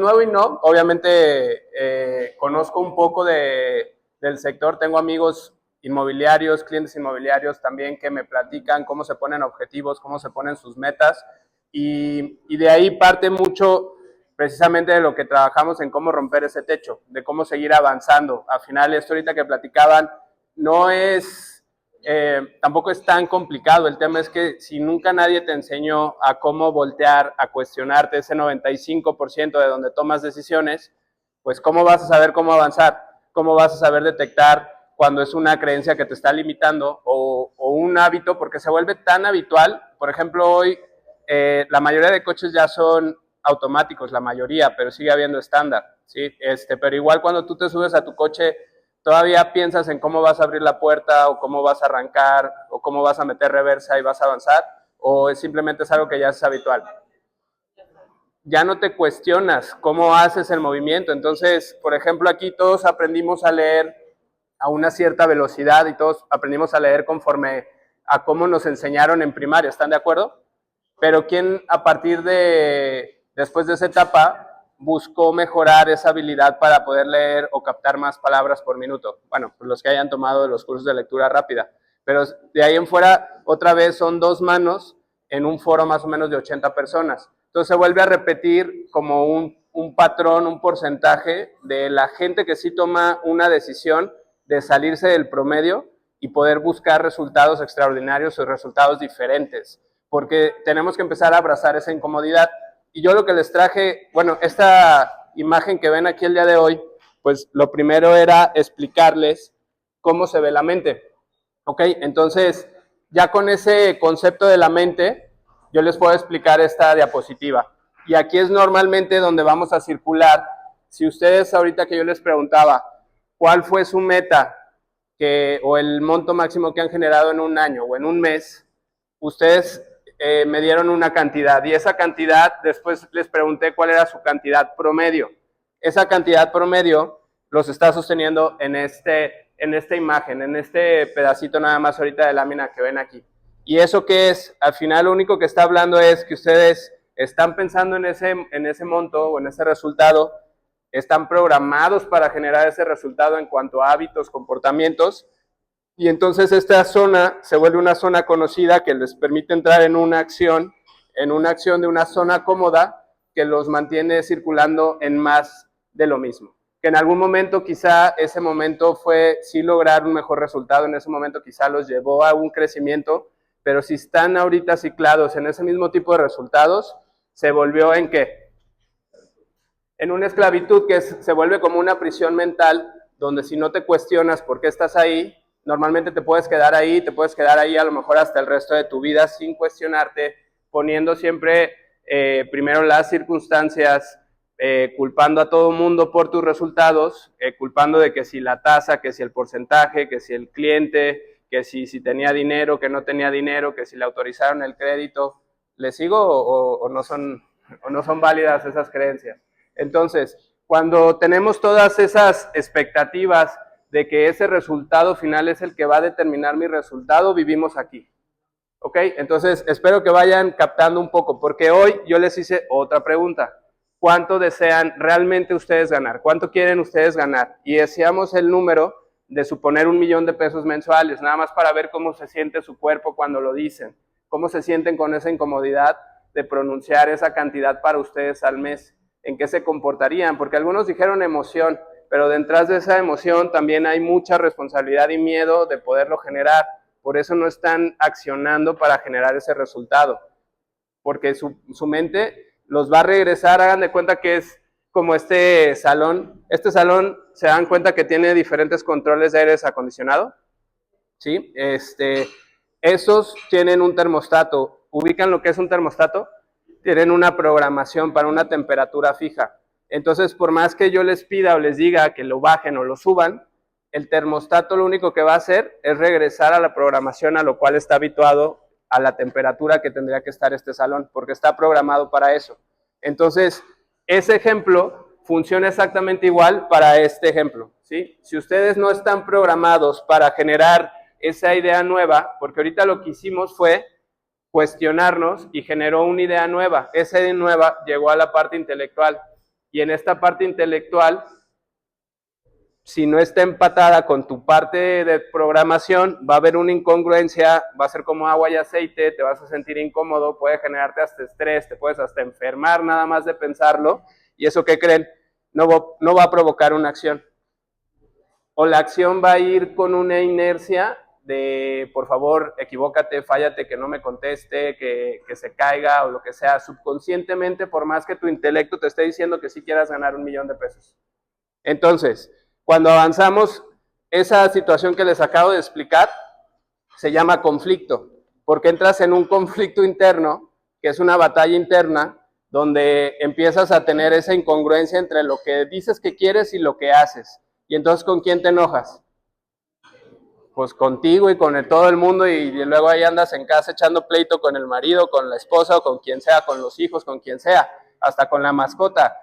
Nuevo y no, obviamente conozco un poco del sector, tengo amigos inmobiliarios, clientes inmobiliarios también que me platican cómo se ponen objetivos, cómo se ponen sus metas y de ahí parte mucho precisamente de lo que trabajamos en cómo romper ese techo, de cómo seguir avanzando. Al final, esto ahorita que platicaban, no es, tampoco es tan complicado. El tema es que si nunca nadie te enseñó a cómo voltear, a cuestionarte ese 95% de donde tomas decisiones, pues cómo vas a saber cómo avanzar, cómo vas a saber detectar cuando es una creencia que te está limitando o un hábito, porque se vuelve tan habitual. Por ejemplo, hoy la mayoría de coches ya son automáticos, la mayoría, pero sigue habiendo estándar, ¿sí? Pero igual cuando tú te subes a tu coche, todavía piensas en cómo vas a abrir la puerta o cómo vas a arrancar o cómo vas a meter reversa y vas a avanzar, o simplemente es algo que ya es habitual. Ya no te cuestionas cómo haces el movimiento. Entonces, por ejemplo, aquí todos aprendimos a leer a una cierta velocidad y todos aprendimos a leer conforme a cómo nos enseñaron en primaria, ¿están de acuerdo? Pero ¿quién a partir de, después de esa etapa, buscó mejorar esa habilidad para poder leer o captar más palabras por minuto? Bueno, pues los que hayan tomado los cursos de lectura rápida. Pero de ahí en fuera, otra vez son dos manos en un foro más o menos de 80 personas. Entonces se vuelve a repetir como un patrón, un porcentaje de la gente que sí toma una decisión de salirse del promedio y poder buscar resultados extraordinarios o resultados diferentes, porque tenemos que empezar a abrazar esa incomodidad. Y yo lo que les traje, bueno, esta imagen que ven aquí el día de hoy, pues lo primero era explicarles cómo se ve la mente. ¿Ok? Entonces, ya con ese concepto de la mente, yo les puedo explicar esta diapositiva. Y aquí es normalmente donde vamos a circular. Si ustedes ahorita que yo les preguntaba, ¿cuál fue su meta o el monto máximo que han generado en un año o en un mes? Ustedes me dieron una cantidad y esa cantidad, después les pregunté cuál era su cantidad promedio. Esa cantidad promedio los está sosteniendo en esta imagen, en este pedacito nada más ahorita de lámina que ven aquí. ¿Y eso qué es? Al final lo único que está hablando es que ustedes están pensando en ese monto o en ese resultado, están programados para generar ese resultado en cuanto a hábitos, comportamientos, y entonces esta zona se vuelve una zona conocida que les permite entrar en una acción de una zona cómoda que los mantiene circulando en más de lo mismo. Que en algún momento quizá ese momento fue sí lograr un mejor resultado, en ese momento quizá los llevó a un crecimiento, pero si están ahorita ciclados en ese mismo tipo de resultados, se volvió en ¿qué? En una esclavitud que se vuelve como una prisión mental, donde si no te cuestionas por qué estás ahí, normalmente te puedes quedar ahí a lo mejor hasta el resto de tu vida sin cuestionarte, poniendo siempre primero las circunstancias, culpando a todo mundo por tus resultados, culpando de que si la tasa, que si el porcentaje, que si el cliente, que si tenía dinero, que no tenía dinero, que si le autorizaron el crédito. ¿Le sigo o no son válidas esas creencias? Entonces, cuando tenemos todas esas expectativas de que ese resultado final es el que va a determinar mi resultado, vivimos aquí. ¿Ok? Entonces, espero que vayan captando un poco, porque hoy yo les hice otra pregunta. ¿Cuánto desean realmente ustedes ganar? ¿Cuánto quieren ustedes ganar? Y deseamos el número de suponer 1,000,000 de pesos mensuales, nada más para ver cómo se siente su cuerpo cuando lo dicen, cómo se sienten con esa incomodidad de pronunciar esa cantidad para ustedes al mes, en qué se comportarían, porque algunos dijeron emoción, pero detrás de esa emoción también hay mucha responsabilidad y miedo de poderlo generar. Por eso no están accionando para generar ese resultado, porque su mente los va a regresar. Hagan de cuenta que es como este salón. Este salón, se dan cuenta que tiene diferentes controles de aire acondicionado, ¿sí? Esos tienen un termostato. ¿Ubican lo que es un termostato? Tienen una programación para una temperatura fija. Entonces, por más que yo les pida o les diga que lo bajen o lo suban, el termostato lo único que va a hacer es regresar a la programación a lo cual está habituado a la temperatura que tendría que estar este salón, porque está programado para eso. Entonces, ese ejemplo funciona exactamente igual para este ejemplo, ¿sí? Si ustedes no están programados para generar esa idea nueva, porque ahorita lo que hicimos fue cuestionarnos y generó una idea nueva. Esa idea nueva llegó a la parte intelectual. Y en esta parte intelectual, si no está empatada con tu parte de programación, va a haber una incongruencia, va a ser como agua y aceite, te vas a sentir incómodo, puede generarte hasta estrés, te puedes hasta enfermar nada más de pensarlo, y eso, ¿qué creen? No va a provocar una acción. O la acción va a ir con una inercia de, por favor, equivócate, fállate, que no me conteste, que se caiga o lo que sea, subconscientemente, por más que tu intelecto te esté diciendo que sí quieras ganar $1,000,000 de pesos. Entonces, cuando avanzamos, esa situación que les acabo de explicar se llama conflicto, porque entras en un conflicto interno, que es una batalla interna, donde empiezas a tener esa incongruencia entre lo que dices que quieres y lo que haces. Y entonces, ¿con quién te enojas? Pues contigo y con todo el mundo, y luego ahí andas en casa echando pleito con el marido, con la esposa o con quien sea, con los hijos, con quien sea, hasta con la mascota.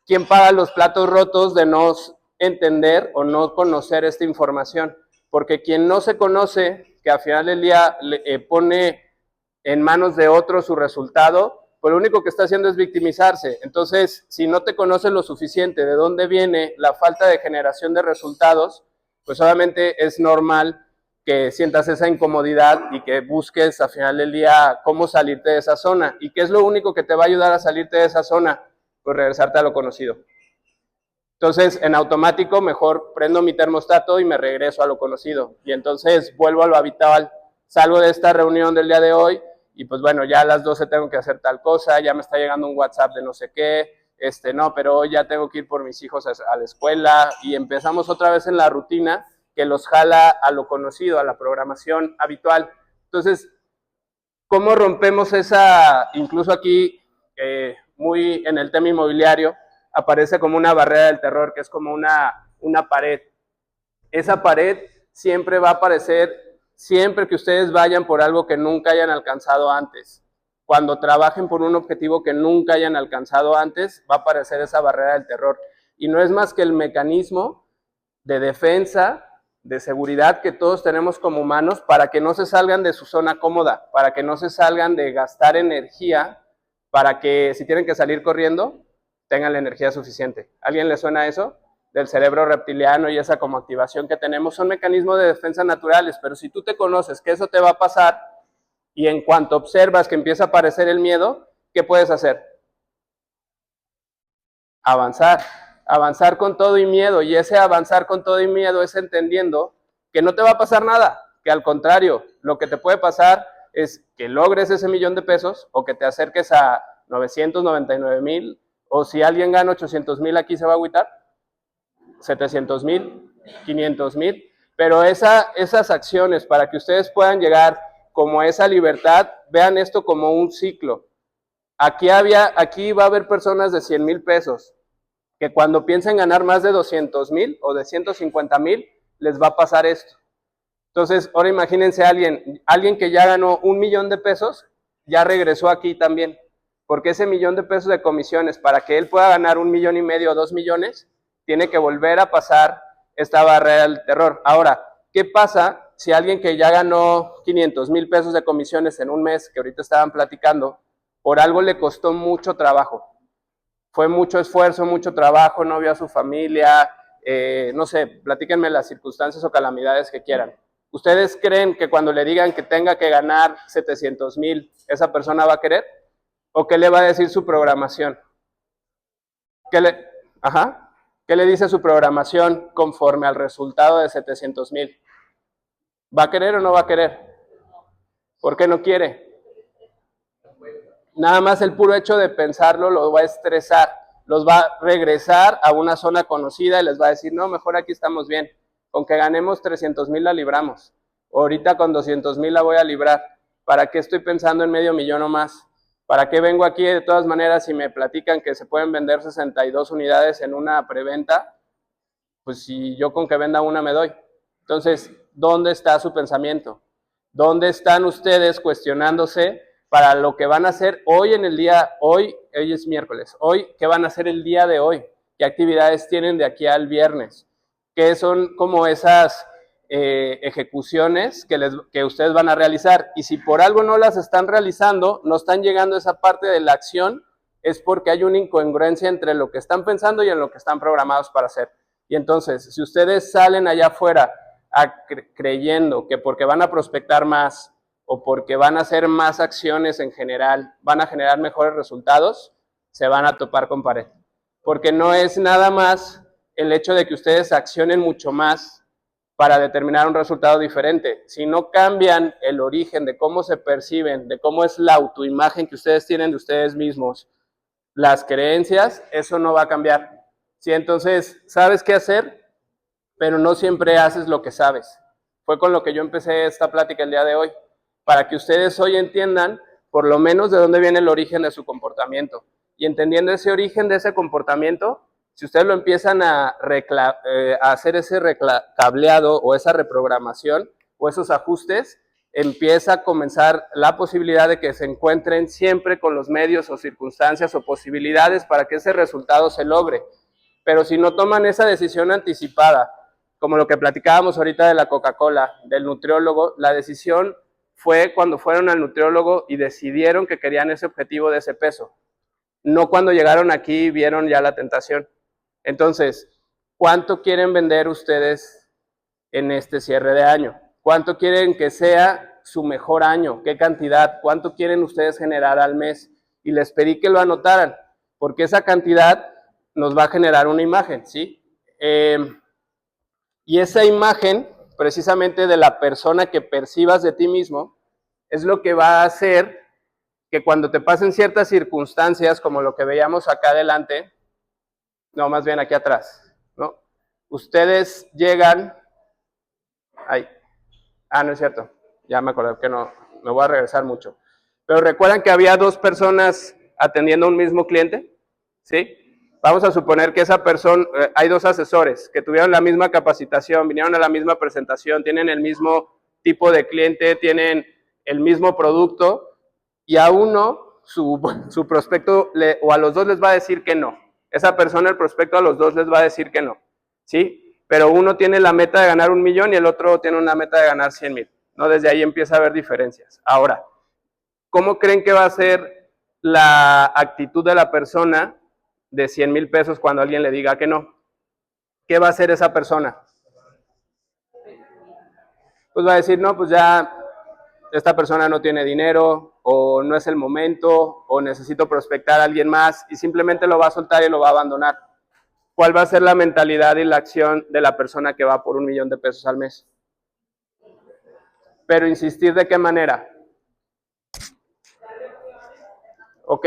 ¿Quién paga los platos rotos de no entender o no conocer esta información? Porque quien no se conoce, que al final del día pone en manos de otro su resultado, pues lo único que está haciendo es victimizarse. Entonces, si no te conoces lo suficiente de dónde viene la falta de generación de resultados, pues obviamente es normal que sientas esa incomodidad y que busques al final del día cómo salirte de esa zona. ¿Y qué es lo único que te va a ayudar a salirte de esa zona? Pues regresarte a lo conocido. Entonces, en automático, mejor prendo mi termostato y me regreso a lo conocido. Y entonces vuelvo a lo habitual. Salgo de esta reunión del día de hoy y pues bueno, ya a las 12 tengo que hacer tal cosa, ya me está llegando un WhatsApp de no sé qué, no, pero hoy ya tengo que ir por mis hijos a la escuela, y empezamos otra vez en la rutina que los jala a lo conocido, a la programación habitual. Entonces, ¿cómo rompemos esa, incluso aquí, muy en el tema inmobiliario, aparece como una barrera del terror, que es como una pared? Esa pared siempre va a aparecer siempre que ustedes vayan por algo que nunca hayan alcanzado antes. Cuando trabajen por un objetivo que nunca hayan alcanzado antes, va a aparecer esa barrera del terror. Y no es más que el mecanismo de defensa, de seguridad que todos tenemos como humanos, para que no se salgan de su zona cómoda, para que no se salgan de gastar energía, para que si tienen que salir corriendo, tengan la energía suficiente. ¿A alguien le suena eso? Del cerebro reptiliano y esa como activación que tenemos, son mecanismos de defensa naturales, pero si tú te conoces que eso te va a pasar, y en cuanto observas que empieza a aparecer el miedo, ¿qué puedes hacer? Avanzar con todo y miedo, y ese avanzar con todo y miedo es entendiendo que no te va a pasar nada, que al contrario, lo que te puede pasar es que logres ese $1,000,000 de pesos, o que te acerques a 999,000, o si alguien gana 800,000 aquí, ¿se va a agüitar? 700,000, 500,000, pero esas acciones para que ustedes puedan llegar como a esa libertad, vean esto como un ciclo. Aquí va a haber personas de 100,000 pesos que cuando piensen ganar más de 200,000 o de 150,000, les va a pasar esto. Entonces, ahora imagínense alguien que ya ganó $1,000,000 de pesos, ya regresó aquí también, porque ese $1,000,000 de pesos de comisiones, para que él pueda ganar 1,500,000 o 2,000,000, tiene que volver a pasar esta barrera del terror. Ahora, ¿qué pasa si alguien que ya ganó 500,000 pesos de comisiones en un mes, que ahorita estaban platicando, por algo le costó mucho trabajo? Fue mucho esfuerzo, mucho trabajo, no vio a su familia, no sé, platíquenme las circunstancias o calamidades que quieran. ¿Ustedes creen que cuando le digan que tenga que ganar 700,000, esa persona va a querer? ¿O qué le va a decir su programación? ¿Qué le dice su programación conforme al resultado de 700,000? ¿Va a querer o no va a querer? ¿Por qué no quiere? Nada más el puro hecho de pensarlo lo va a estresar, los va a regresar a una zona conocida y les va a decir, no, mejor aquí estamos bien, con que ganemos 300,000 la libramos, ahorita con 200,000 la voy a librar, ¿para qué estoy pensando en $500,000 o más? ¿Para qué vengo aquí de todas maneras si me platican que se pueden vender 62 unidades en una preventa? Pues si yo con que venda una me doy. Entonces, ¿dónde está su pensamiento? ¿Dónde están ustedes cuestionándose para lo que van a hacer hoy en el día? Hoy es miércoles. Hoy, ¿qué van a hacer el día de hoy? ¿Qué actividades tienen de aquí al viernes? ¿Qué son como esas ejecuciones que ustedes van a realizar? Y si por algo no las están realizando, no están llegando a esa parte de la acción, es porque hay una incongruencia entre lo que están pensando y en lo que están programados para hacer. Y entonces, si ustedes salen allá afuera creyendo que porque van a prospectar más o porque van a hacer más acciones en general, van a generar mejores resultados, se van a topar con pared. Porque no es nada más el hecho de que ustedes accionen mucho más para determinar un resultado diferente. Si no cambian el origen de cómo se perciben, de cómo es la autoimagen que ustedes tienen de ustedes mismos, las creencias, eso no va a cambiar. ¿Sí? Entonces, sabes qué hacer, pero no siempre haces lo que sabes. Fue con lo que yo empecé esta plática el día de hoy, para que ustedes hoy entiendan por lo menos de dónde viene el origen de su comportamiento. Y entendiendo ese origen de ese comportamiento, si ustedes lo empiezan a hacer ese cableado o esa reprogramación o esos ajustes, empieza a comenzar la posibilidad de que se encuentren siempre con los medios o circunstancias o posibilidades para que ese resultado se logre. Pero si no toman esa decisión anticipada, como lo que platicábamos ahorita de la Coca-Cola, del nutriólogo, la decisión fue cuando fueron al nutriólogo y decidieron que querían ese objetivo de ese peso. No cuando llegaron aquí y vieron ya la tentación. Entonces, ¿cuánto quieren vender ustedes en este cierre de año? ¿Cuánto quieren que sea su mejor año? ¿Qué cantidad? ¿Cuánto quieren ustedes generar al mes? Y les pedí que lo anotaran, porque esa cantidad nos va a generar una imagen, ¿sí? Y esa imagen, precisamente de la persona que percibas de ti mismo, es lo que va a hacer que cuando te pasen ciertas circunstancias, como lo que veíamos acá adelante, no, más bien aquí atrás, ¿no? Ustedes llegan, ahí, no es cierto, ya me acordé que no, me voy a regresar mucho. Pero recuerdan que había dos personas atendiendo a un mismo cliente, ¿sí? Vamos a suponer que esa persona, hay dos asesores que tuvieron la misma capacitación, vinieron a la misma presentación, tienen el mismo tipo de cliente, tienen el mismo producto, y a uno, su prospecto, o a los dos les va a decir que no. Esa persona, el prospecto, a los dos les va a decir que no, ¿sí? Pero uno tiene la meta de ganar 1 millón y el otro tiene una meta de ganar 100,000, ¿no? Desde ahí empieza a haber diferencias. Ahora, ¿cómo creen que va a ser la actitud de la persona de 100,000 pesos cuando alguien le diga que no? ¿Qué va a hacer esa persona? Pues va a decir, no, pues ya esta persona no tiene dinero, o no es el momento, o necesito prospectar a alguien más, y simplemente lo va a soltar y lo va a abandonar. ¿Cuál va a ser la mentalidad y la acción de la persona que va por 1 millón de pesos al mes? Pero insistir, ¿de qué manera? Ok,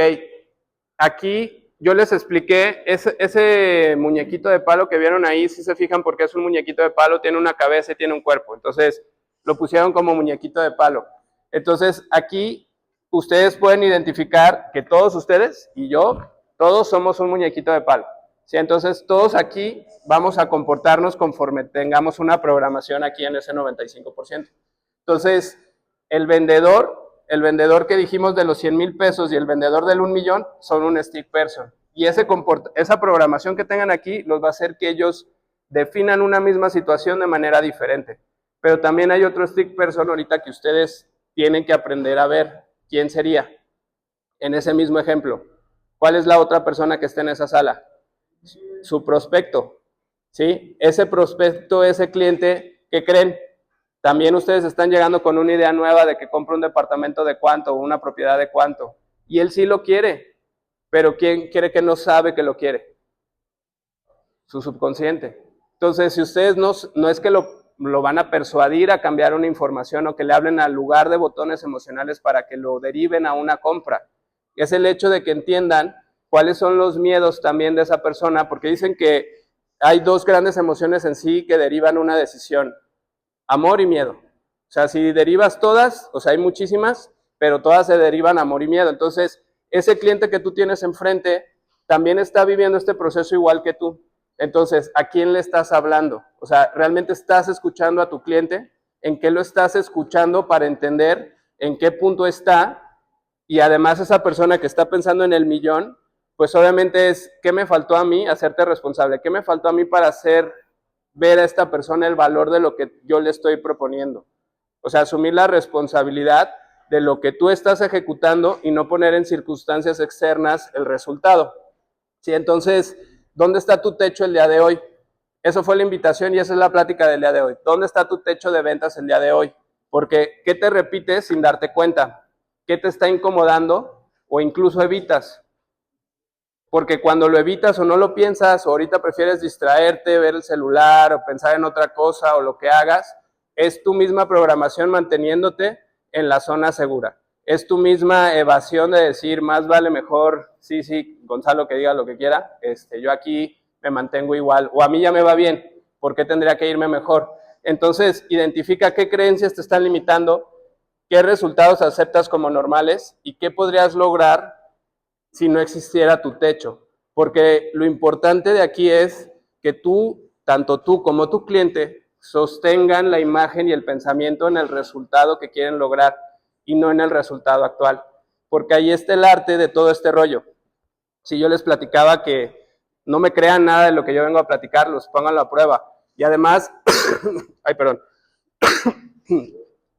aquí yo les expliqué, ese muñequito de palo que vieron ahí, si se fijan porque es un muñequito de palo, tiene una cabeza y tiene un cuerpo, entonces lo pusieron como muñequito de palo. Entonces aquí ustedes pueden identificar que todos ustedes y yo, todos somos un muñequito de palo, ¿sí? Entonces todos aquí vamos a comportarnos conforme tengamos una programación aquí en ese 95%. Entonces el vendedor que dijimos de los 100,000 pesos y el vendedor del 1 millón son un stick person. Y esa programación que tengan aquí los va a hacer que ellos definan una misma situación de manera diferente. Pero también hay otro stick person ahorita que ustedes tienen que aprender a ver quién sería en ese mismo ejemplo. ¿Cuál es la otra persona que está en esa sala? Su prospecto, ¿sí? Ese prospecto, ese cliente, ¿qué creen? También ustedes están llegando con una idea nueva de que compra un departamento de cuánto o una propiedad de cuánto. Y él sí lo quiere, pero ¿quién quiere que no sabe que lo quiere? Su subconsciente. Entonces, si ustedes no es que lo van a persuadir a cambiar una información o que le hablen al lugar de botones emocionales para que lo deriven a una compra, es el hecho de que entiendan cuáles son los miedos también de esa persona, porque dicen que hay dos grandes emociones en sí que derivan una decisión: amor y miedo. O sea, si derivas todas, o sea, hay muchísimas, pero todas se derivan amor y miedo. Entonces, ese cliente que tú tienes enfrente también está viviendo este proceso igual que tú. Entonces, ¿a quién le estás hablando? O sea, ¿realmente estás escuchando a tu cliente? ¿En qué lo estás escuchando para entender en qué punto está? Y además esa persona que está pensando en el millón, pues obviamente es, ¿qué me faltó a mí? Hacerte responsable. ¿Qué me faltó a mí para ver a esta persona el valor de lo que yo le estoy proponiendo? O sea, asumir la responsabilidad de lo que tú estás ejecutando y no poner en circunstancias externas el resultado. ¿Sí? Entonces, ¿dónde está tu techo el día de hoy? Eso fue la invitación y esa es la plática del día de hoy. ¿Dónde está tu techo de ventas el día de hoy? Porque, ¿qué te repites sin darte cuenta? ¿Qué te está incomodando o incluso evitas? Porque cuando lo evitas o no lo piensas, o ahorita prefieres distraerte, ver el celular o pensar en otra cosa o lo que hagas, es tu misma programación manteniéndote en la zona segura. Es tu misma evasión de decir, más vale mejor, sí, Gonzalo que diga lo que quiera, yo aquí me mantengo igual, o a mí ya me va bien, ¿por qué tendría que irme mejor? Entonces, identifica qué creencias te están limitando, qué resultados aceptas como normales y qué podrías lograr si no existiera tu techo. Porque lo importante de aquí es que tú, tanto tú como tu cliente, sostengan la imagen y el pensamiento en el resultado que quieren lograr y no en el resultado actual. Porque ahí está el arte de todo este rollo. Si yo les platicaba que no me crean nada de lo que yo vengo a platicar, los pongan a prueba. Y además, ay, perdón.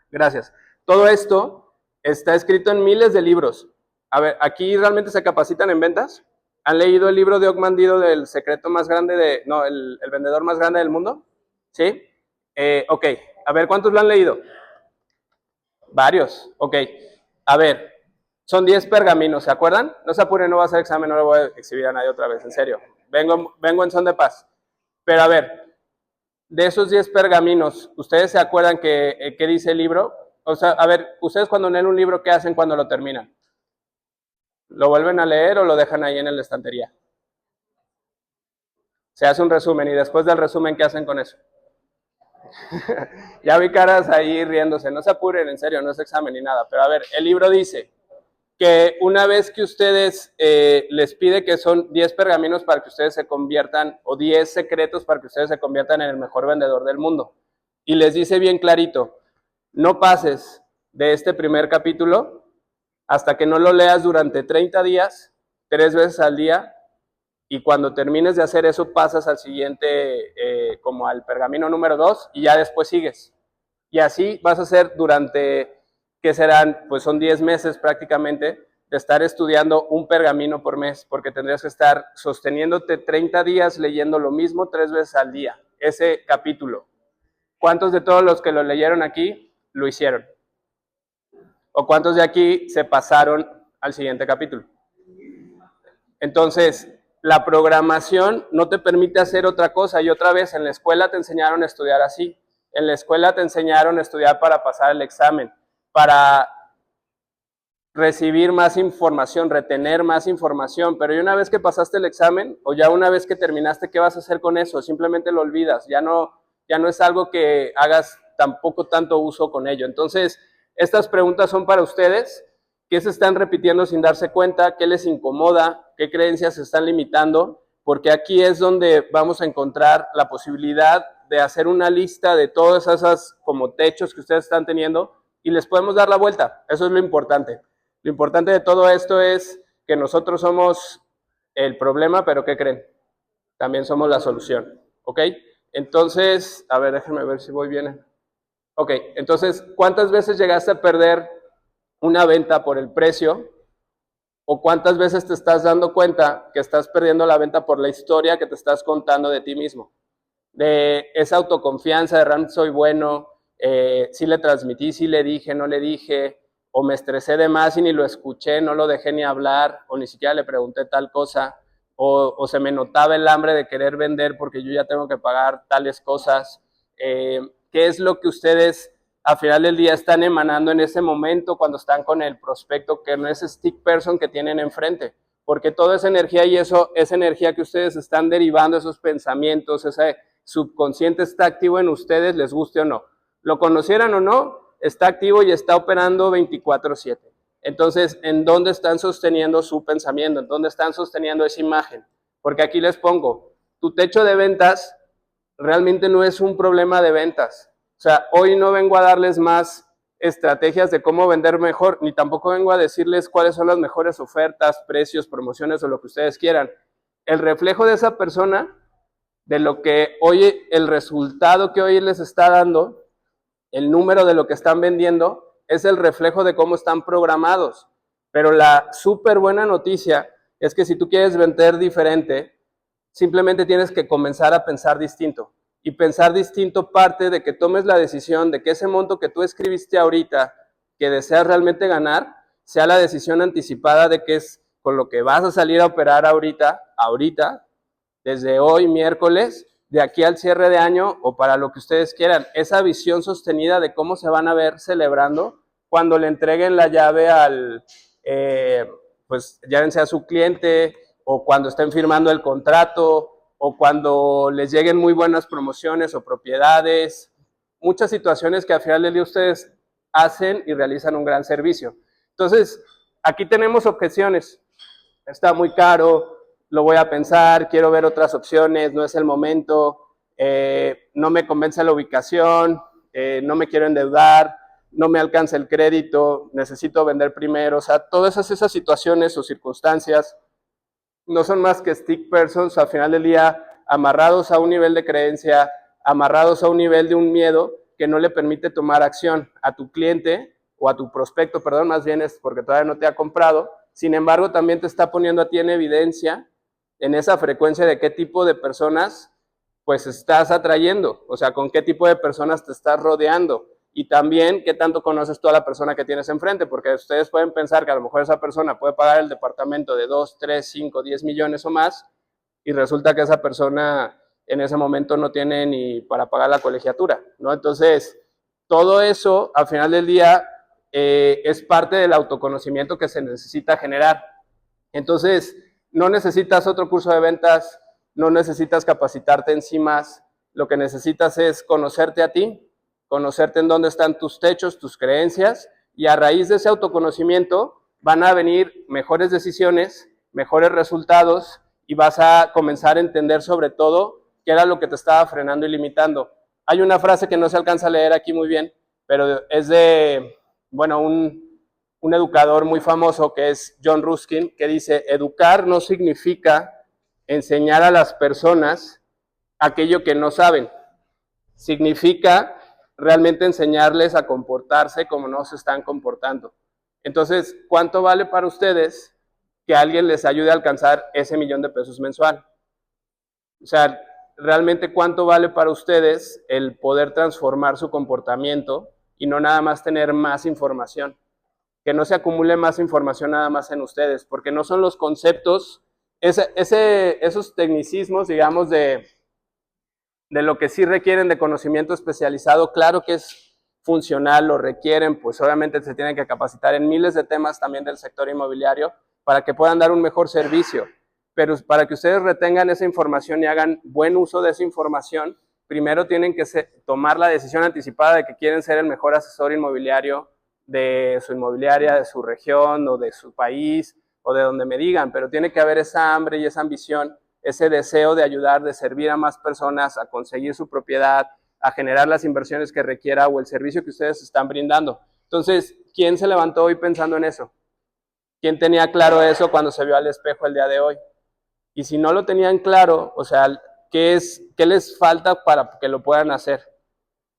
Gracias. Todo esto está escrito en miles de libros. A ver, ¿aquí realmente se capacitan en ventas? ¿Han leído el libro de Ogmandido del secreto más grande el vendedor más grande del mundo? ¿Sí? Ok, a ver, ¿cuántos lo han leído? Varios, ok. A ver, son 10 pergaminos, ¿se acuerdan? No se apuren, no va a hacer examen, no lo voy a exhibir a nadie otra vez, en serio. Vengo en son de paz. Pero a ver, de esos 10 pergaminos, ¿ustedes se acuerdan qué dice el libro? O sea, a ver, ustedes cuando leen un libro, ¿qué hacen cuando lo terminan? ¿Lo vuelven a leer o lo dejan ahí en la estantería? Se hace un resumen y después del resumen, ¿qué hacen con eso? Ya vi caras ahí riéndose, no se apuren, en serio, no es examen ni nada, pero a ver, el libro dice que una vez que ustedes les pide que son 10 pergaminos para que ustedes se conviertan, o 10 secretos para que ustedes se conviertan en el mejor vendedor del mundo, y les dice bien clarito, no pases de este primer capítulo hasta que no lo leas durante 30 días, 3 veces al día, y cuando termines de hacer eso pasas al siguiente, como al pergamino número 2, y ya después sigues. Y así vas a hacer durante, que serán, pues son 10 meses prácticamente, de estar estudiando un pergamino por mes, porque tendrías que estar sosteniéndote 30 días leyendo lo mismo 3 veces al día, ese capítulo. ¿Cuántos de todos los que lo leyeron aquí lo hicieron? ¿O cuántos de aquí se pasaron al siguiente capítulo? Entonces, la programación no te permite hacer otra cosa. Y otra vez, en la escuela te enseñaron a estudiar así. En la escuela te enseñaron a estudiar para pasar el examen, para recibir más información, retener más información. Pero una vez que pasaste el examen, o ya una vez que terminaste, ¿qué vas a hacer con eso? Simplemente lo olvidas. Ya no es algo que hagas tampoco tanto uso con ello. Entonces, estas preguntas son para ustedes. ¿Qué se están repitiendo sin darse cuenta? ¿Qué les incomoda? ¿Qué creencias se están limitando? Porque aquí es donde vamos a encontrar la posibilidad de hacer una lista de todas esas como techos que ustedes están teniendo y les podemos dar la vuelta. Eso es lo importante. Lo importante de todo esto es que nosotros somos el problema, pero ¿qué creen? También somos la solución. ¿Ok? Entonces, a ver, déjenme ver si voy bien. Ok, entonces, ¿cuántas veces llegaste a perder una venta por el precio? ¿O cuántas veces te estás dando cuenta que estás perdiendo la venta por la historia que te estás contando de ti mismo? De esa autoconfianza de realmente soy bueno, sí le transmití, sí le dije, no le dije, o me estresé de más y ni lo escuché, no lo dejé ni hablar, o ni siquiera le pregunté tal cosa, o se me notaba el hambre de querer vender porque yo ya tengo que pagar tales cosas. ¿Qué es lo que ustedes al final del día están emanando en ese momento cuando están con el prospecto, que no es stick person que tienen enfrente? Porque toda esa energía y esa energía que ustedes están derivando, esos pensamientos, ese subconsciente está activo en ustedes, les guste o no. Lo conocieran o no, está activo y está operando 24/7. Entonces, ¿en dónde están sosteniendo su pensamiento? ¿En dónde están sosteniendo esa imagen? Porque aquí les pongo, tu techo de ventas realmente no es un problema de ventas. O sea, hoy no vengo a darles más estrategias de cómo vender mejor, ni tampoco vengo a decirles cuáles son las mejores ofertas, precios, promociones o lo que ustedes quieran. El reflejo de esa persona, de lo que hoy, el resultado que hoy les está dando, el número de lo que están vendiendo, es el reflejo de cómo están programados. Pero la súper buena noticia es que si tú quieres vender diferente, simplemente tienes que comenzar a pensar distinto. Y pensar distinto parte de que tomes la decisión de que ese monto que tú escribiste ahorita, que deseas realmente ganar, sea la decisión anticipada de que es con lo que vas a salir a operar ahorita, desde hoy, miércoles, de aquí al cierre de año o para lo que ustedes quieran. Esa visión sostenida de cómo se van a ver celebrando cuando le entreguen la llave al, pues ya sea a su cliente o cuando estén firmando el contrato o cuando les lleguen muy buenas promociones o propiedades. Muchas situaciones que al final del día ustedes hacen y realizan un gran servicio. Entonces, aquí tenemos objeciones. Está muy caro, lo voy a pensar, quiero ver otras opciones, no es el momento, no me convence la ubicación, no me quiero endeudar, no me alcanza el crédito, necesito vender primero. O sea, todas esas situaciones o circunstancias no son más que stick persons al final del día amarrados a un nivel de creencia, amarrados a un nivel de un miedo que no le permite tomar acción a tu cliente o a tu prospecto, perdón, más bien es porque todavía no te ha comprado. Sin embargo, también te está poniendo a ti en evidencia en esa frecuencia de qué tipo de personas pues estás atrayendo, o sea, con qué tipo de personas te estás rodeando y también qué tanto conoces tú a la persona que tienes enfrente, porque ustedes pueden pensar que a lo mejor esa persona puede pagar el departamento de 2, 3, 5, 10 millones o más y resulta que esa persona en ese momento no tiene ni para pagar la colegiatura, ¿no? Entonces, todo eso al final del día es parte del autoconocimiento que se necesita generar. Entonces, no necesitas otro curso de ventas, no necesitas capacitarte en sí más, lo que necesitas es conocerte a ti, conocerte en dónde están tus techos, tus creencias, y a raíz de ese autoconocimiento van a venir mejores decisiones, mejores resultados, y vas a comenzar a entender sobre todo qué era lo que te estaba frenando y limitando. Hay una frase que no se alcanza a leer aquí muy bien, pero es de, bueno, un educador muy famoso que es John Ruskin, que dice, educar no significa enseñar a las personas aquello que no saben, significa realmente enseñarles a comportarse como no se están comportando. Entonces, ¿cuánto vale para ustedes que alguien les ayude a alcanzar ese $1,000,000 mensual? O sea, realmente cuánto vale para ustedes el poder transformar su comportamiento y no nada más tener más información. Que no se acumule más información nada más en ustedes, porque no son los conceptos, esos tecnicismos, digamos, de lo que sí requieren de conocimiento especializado, claro que es funcional, lo requieren, pues obviamente se tienen que capacitar en miles de temas también del sector inmobiliario para que puedan dar un mejor servicio. Pero para que ustedes retengan esa información y hagan buen uso de esa información, primero tienen que tomar la decisión anticipada de que quieren ser el mejor asesor inmobiliario de su inmobiliaria, de su región o de su país o de donde me digan, pero tiene que haber esa hambre y esa ambición, ese deseo de ayudar, de servir a más personas a conseguir su propiedad, a generar las inversiones que requiera o el servicio que ustedes están brindando. Entonces, ¿quién se levantó hoy pensando en eso? ¿Quién tenía claro eso cuando se vio al espejo el día de hoy? Y si no lo tenían claro, o sea, ¿qué les falta para que lo puedan hacer?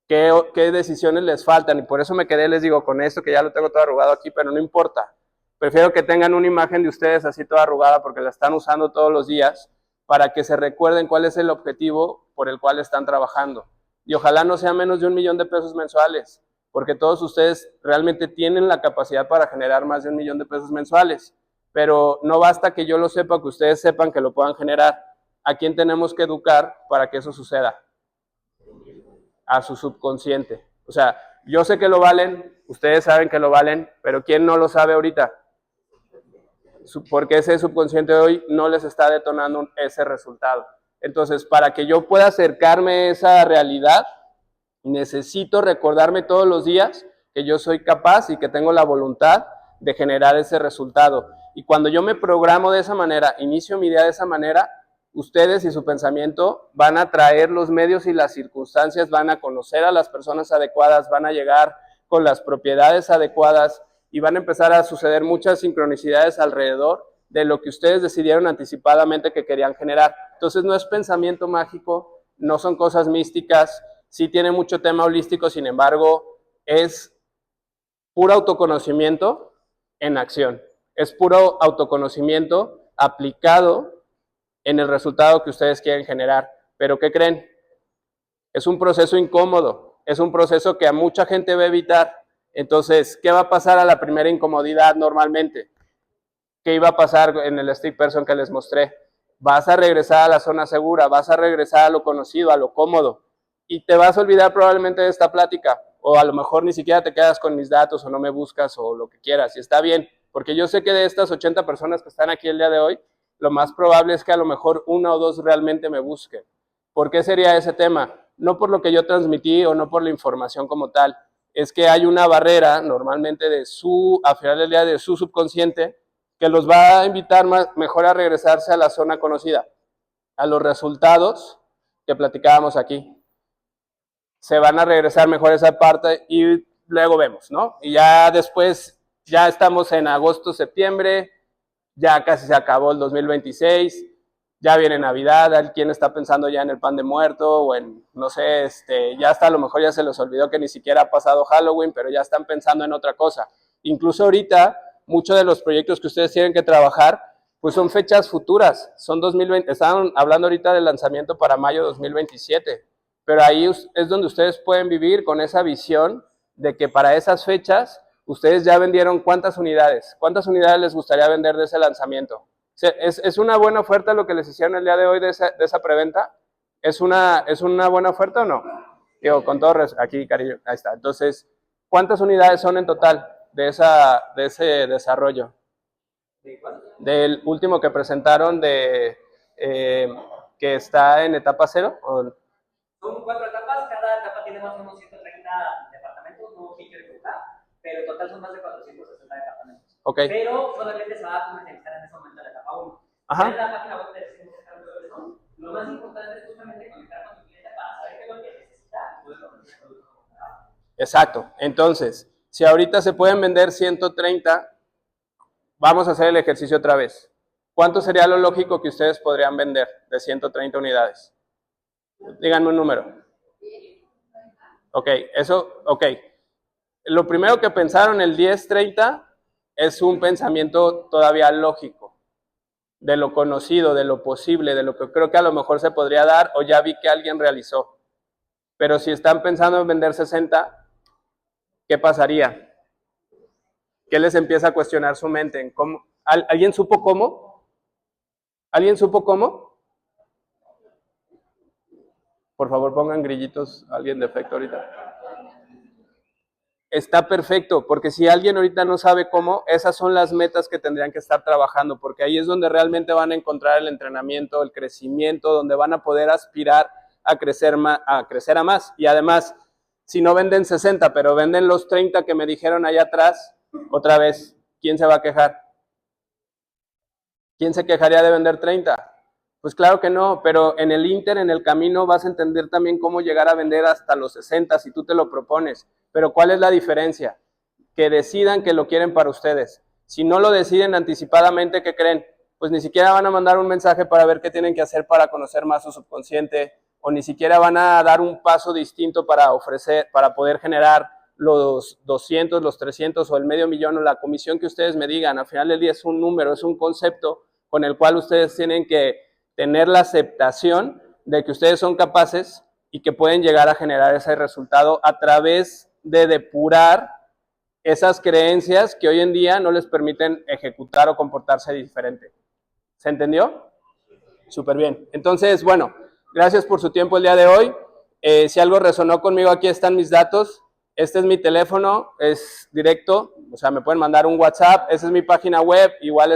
¿Qué decisiones les faltan? Y por eso me quedé, les digo, con esto que ya lo tengo todo arrugado aquí, pero no importa. Prefiero que tengan una imagen de ustedes así toda arrugada porque la están usando todos los días para que se recuerden cuál es el objetivo por el cual están trabajando. Y ojalá no sea menos de $1,000,000 mensuales, porque todos ustedes realmente tienen la capacidad para generar más de $1,000,000 mensuales. Pero no basta que yo lo sepa, que ustedes sepan que lo puedan generar. ¿A quién tenemos que educar para que eso suceda? A su subconsciente. O sea, yo sé que lo valen, ustedes saben que lo valen, pero ¿quién no lo sabe ahorita? Porque ese subconsciente de hoy no les está detonando ese resultado. Entonces, para que yo pueda acercarme a esa realidad, necesito recordarme todos los días que yo soy capaz y que tengo la voluntad de generar ese resultado. Y cuando yo me programo de esa manera, inicio mi día de esa manera, ustedes y su pensamiento van a traer los medios y las circunstancias, van a conocer a las personas adecuadas, van a llegar con las propiedades adecuadas y van a empezar a suceder muchas sincronicidades alrededor de lo que ustedes decidieron anticipadamente que querían generar. Entonces no es pensamiento mágico, no son cosas místicas, sí tiene mucho tema holístico, sin embargo, es puro autoconocimiento en acción. Es puro autoconocimiento aplicado en el resultado que ustedes quieren generar. ¿Pero qué creen? Es un proceso incómodo, es un proceso que a mucha gente va a evitar. Entonces, ¿qué va a pasar a la primera incomodidad normalmente? ¿Qué iba a pasar en el stick person que les mostré? Vas a regresar a la zona segura, vas a regresar a lo conocido, a lo cómodo, y te vas a olvidar probablemente de esta plática, o a lo mejor ni siquiera te quedas con mis datos, o no me buscas, o lo que quieras, y está bien, porque yo sé que de estas 80 personas que están aquí el día de hoy, lo más probable es que a lo mejor una o dos realmente me busquen. ¿Por qué sería ese tema? No por lo que yo transmití o no por la información como tal, es que hay una barrera normalmente de al final del día de su subconsciente que los va a invitar mejor a regresarse a la zona conocida, a los resultados que platicábamos aquí. Se van a regresar mejor a esa parte y luego vemos, ¿no? Y ya después, ya estamos en agosto, septiembre, ya casi se acabó el 2026, ya viene Navidad, alguien está pensando ya en el pan de muerto o en, no sé, ya hasta a lo mejor ya se les olvidó que ni siquiera ha pasado Halloween, pero ya están pensando en otra cosa. Incluso ahorita, muchos de los proyectos que ustedes tienen que trabajar, pues son fechas futuras, son 2020, estaban hablando ahorita del lanzamiento para mayo 2027, pero ahí es donde ustedes pueden vivir con esa visión de que para esas fechas ustedes ya vendieron ¿cuántas unidades? ¿Cuántas unidades les gustaría vender de ese lanzamiento? ¿Es una buena oferta lo que les hicieron el día de hoy de esa preventa? ¿Es una buena oferta o no? Digo, con todo aquí, cariño, ahí está. Entonces, ¿cuántas unidades son en total de ese desarrollo? Del último que presentaron que está en etapa 0. Son 4 etapas, cada etapa tiene más o menos 130 departamentos, no quiero equivocar, pero en total son más de 460 departamentos. Okay. Pero solamente se va a comercializar en ese momento la etapa 1. Ajá. En la página web de lo más importante es justamente conectar con tu cliente para saber qué es lo que necesita y poder ofrecer el producto. Exacto. Entonces, si ahorita se pueden vender 130, vamos a hacer el ejercicio otra vez. ¿Cuánto sería lo lógico que ustedes podrían vender de 130 unidades? Díganme un número. Ok, Lo primero que pensaron, el 10-30, es un pensamiento todavía lógico, de lo conocido, de lo posible, de lo que creo que a lo mejor se podría dar o ya vi que alguien realizó. Pero si están pensando en vender 60, ¿qué pasaría? ¿Qué les empieza a cuestionar su mente? ¿Alguien supo cómo? ¿Alguien supo cómo? Por favor, pongan grillitos, alguien de efecto ahorita. Está perfecto, porque si alguien ahorita no sabe cómo, esas son las metas que tendrían que estar trabajando, porque ahí es donde realmente van a encontrar el entrenamiento, el crecimiento, donde van a poder aspirar a crecer a más. Y además, si no venden 60, pero venden los 30 que me dijeron allá atrás, otra vez, ¿quién se va a quejar? ¿Quién se quejaría de vender 30? Pues claro que no, pero en el en el camino, vas a entender también cómo llegar a vender hasta los 60 si tú te lo propones. Pero ¿cuál es la diferencia? Que decidan que lo quieren para ustedes. Si no lo deciden anticipadamente, ¿qué creen? Pues ni siquiera van a mandar un mensaje para ver qué tienen que hacer para conocer más su subconsciente, o ni siquiera van a dar un paso distinto para poder generar los 200, los 300 o el $500,000 o la comisión que ustedes me digan. Al final del día es un número, es un concepto con el cual ustedes tienen que tener la aceptación de que ustedes son capaces y que pueden llegar a generar ese resultado a través de depurar esas creencias que hoy en día no les permiten ejecutar o comportarse diferente. ¿Se entendió? Súper bien. Entonces, bueno, gracias por su tiempo el día de hoy. Si algo resonó conmigo, aquí están mis datos. Este es mi teléfono, es directo, o sea, me pueden mandar un WhatsApp. Esa es mi página web, igual